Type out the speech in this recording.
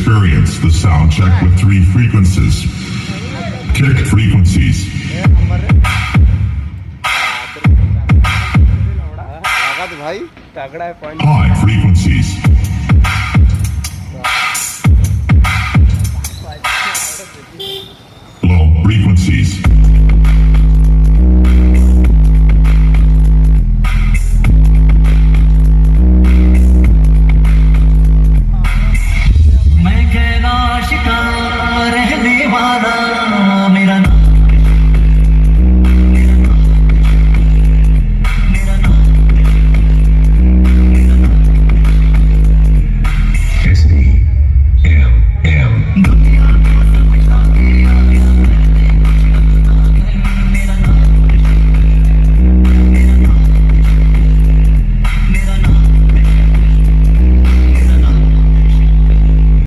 experience the sound check with 3 frequencies. Kick frequencies. भाई तगड़ा है पॉइंट. High frequencies.